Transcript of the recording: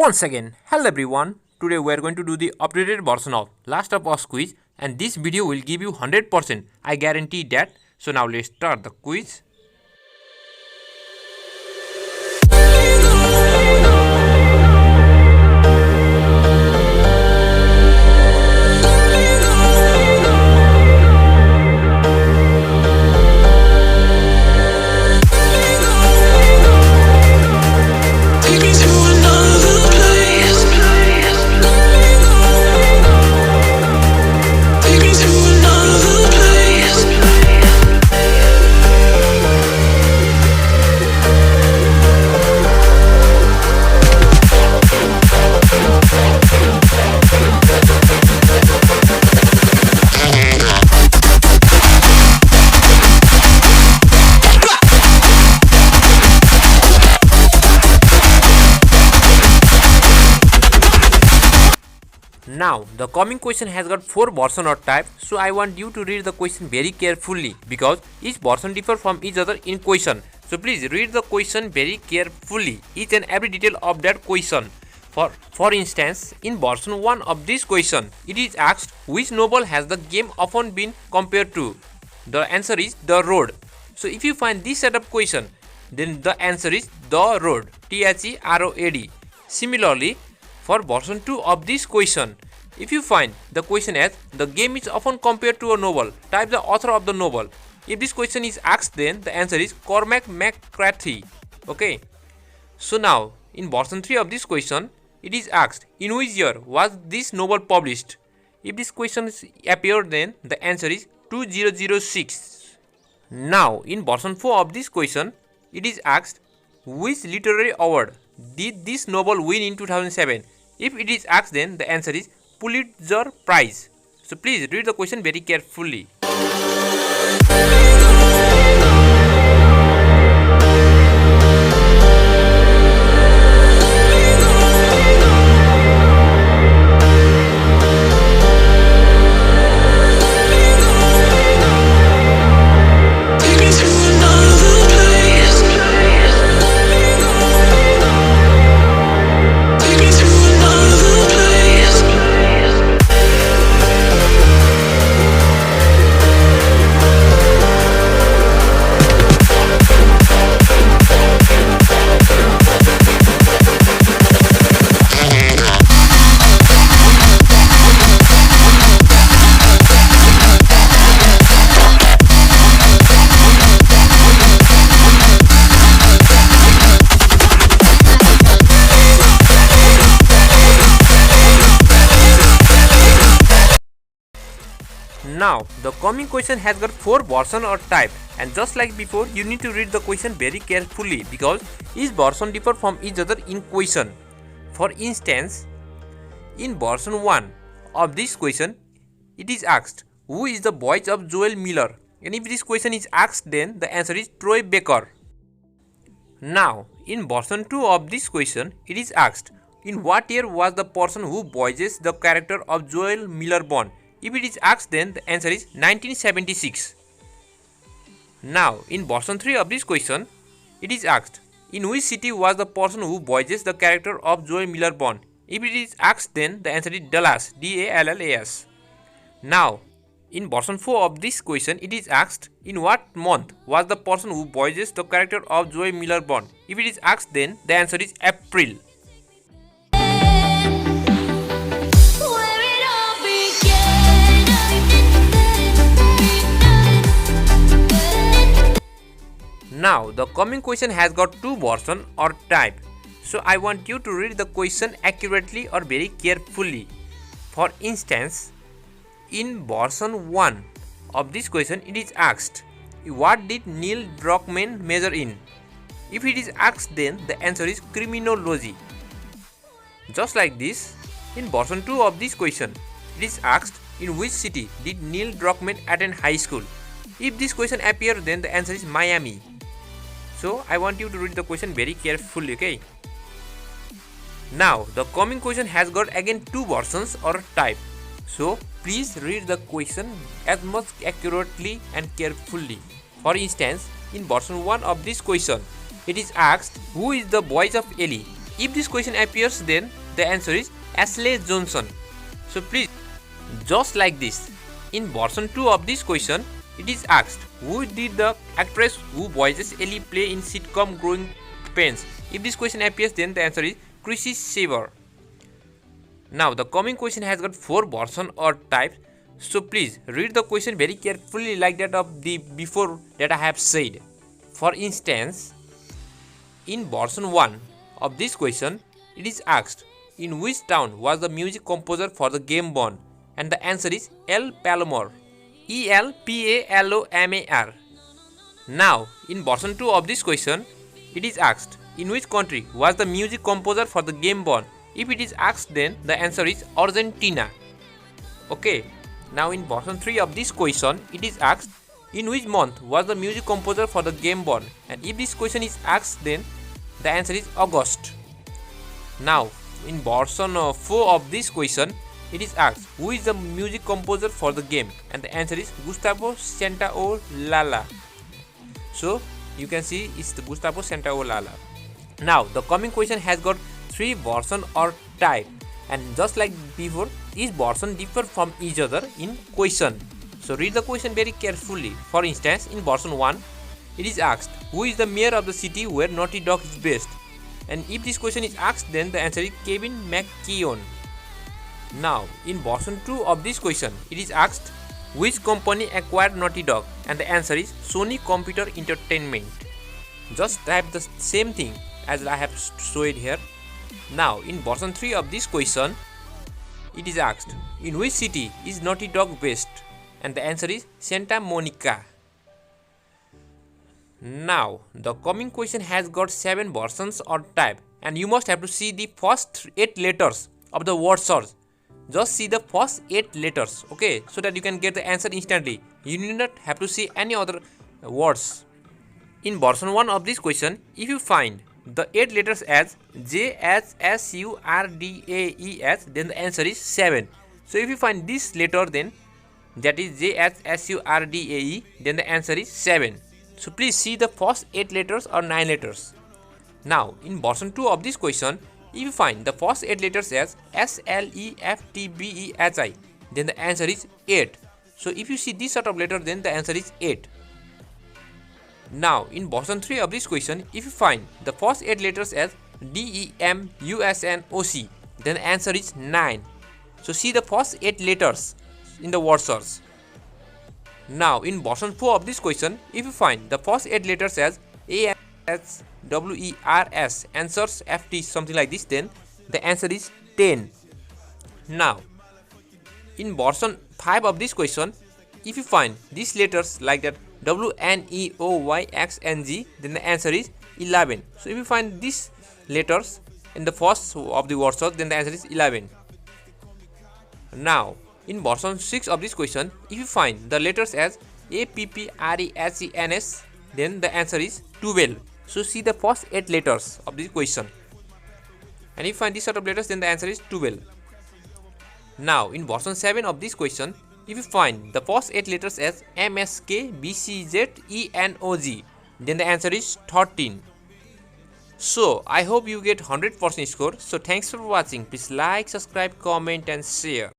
Once again, hello everyone. Today we are going to do the updated version of Last of Us quiz, and this video will give you 100%. I guarantee that. So now let's start the quiz. Now, the coming question has got 4 version or type, so I want you to read the question very carefully because each version differs from each other in question. So please read the question very carefully, each and every detail of that question. For instance, in version 1 of this question, it is asked which novel has the game often been compared to. The answer is The Road. So if you find this set of question, then the answer is The Road, THEROAD. Similarly, for version 2 of this question, if you find the question as the game is often compared to a novel, type the author of the novel. If this question is asked, then the answer is Cormac McCarthy. Okay. So now, in version 3 of this question, it is asked in which year was this novel published. If this question appeared, then the answer is 2006. Now, in version 4 of this question, it is asked which literary award did this novel win in 2007. If it is asked, then the answer is Pulitzer Prize. So please read the question very carefully. Now, the coming question has got 4 version or type, and just like before, you need to read the question very carefully because each version differs from each other in question. For instance, in version 1 of this question, it is asked who is the voice of Joel Miller, and if this question is asked, then the answer is Troy Baker. Now, in version 2 of this question, it is asked in what year was the person who voices the character of Joel Miller born. If it is asked, then the answer is 1976. Now, in version 3 of this question, it is asked in which city was the person who voices the character of Joel Miller born. If it is asked, then the answer is Dallas, DALLAS. Now, in version 4 of this question, it is asked in what month was the person who voices the character of Joel Miller born. If it is asked, then the answer is April. Now, the coming question has got 2 version or type. So I want you to read the question accurately or very carefully. For instance, in version 1 of this question, it is asked what did Neil Druckmann major in. If it is asked, then the answer is criminology. Just like this, in version 2 of this question, it is asked in which city did Neil Druckmann attend high school. If this question appears, then the answer is Miami. So I want you to read the question very carefully, okay? Now, the coming question has got again 2 versions or type. So please read the question as much accurately and carefully. For instance, in version 1 of this question, it is asked who is the voice of Ellie. if this question appears, then the answer is Ashley Johnson. So please, just like this, in version 2 of this question, it is asked, who did the actress who voices Ellie play in sitcom Growing Pains? If this question appears, then the answer is Chrissy Shaver. Now the coming question has got 4 versions or types, so please read the question very carefully like that of the before that I have said. For instance, in version 1 of this question, it is asked, in which town was the music composer for the game Bond? And the answer is El Palomar. ELPALOMAR. Now, in version 2 of this question, it is asked, in which country was the music composer for the game Bond? If it is asked, then the answer is Argentina. Okay. Now, in version 3 of this question, it is asked, in which month was the music composer for the game Bond? And if this question is asked, then the answer is August. Now, in version 4 of this question, it is asked, who is the music composer for the game? And the answer is Gustavo Santaolalla. So, you can see it's the Gustavo Santaolalla. Now, the coming question has got 3 versions or type. And just like before, each version differ from each other in question. So, read the question very carefully. For instance, in version 1, it is asked, who is the mayor of the city where Naughty Dog is based? And if this question is asked, then the answer is Kevin McKeown. Now, in version 2 of this question, it is asked, which company acquired Naughty Dog? And the answer is Sony Computer Entertainment. Just type the same thing as I have showed here. Now, in version 3 of this question, it is asked, in which city is Naughty Dog based? And the answer is Santa Monica. Now, the coming question has got 7 versions or type, and you must have to see the first 8 letters of the word search. Just see the first 8 letters, okay, so that you can get the answer instantly. You need not have to see any other words. In version 1 of this question, if you find the 8 letters as JHSURDAES, then the answer is 7. So if you find this letter, then that is JHSURDAE, then the answer is 7. So please see the first 8 letters or 9 letters. Now, in version 2 of this question, if you find the first 8 letters as SLEFTBEHI, then the answer is 8. So if you see this sort of letter, then the answer is 8. Now, in version 3 of this question, if you find the first 8 letters as DEMUSNOC, then the answer is 9. So see the first 8 letters in the word search. Now, in version 4 of this question, if you find the first 8 letters as ANSWERS, answers FT, something like this, then the answer is 10. Now, in version 5 of this question, if you find these letters like that WNEOYXNG, then the answer is 11. So if you find these letters in the first of the word search, then the answer is 11. Now, in version 6 of this question, if you find the letters as APPRESENS, then the answer is 12. So see the first 8 letters of this question. And if you find this sort of letters, then the answer is 12. Now, in version 7 of this question, if you find the first 8 letters as MSKBCZENOG, then the answer is 13. So, I hope you get 100% score. So, thanks for watching. Please like, subscribe, comment and share.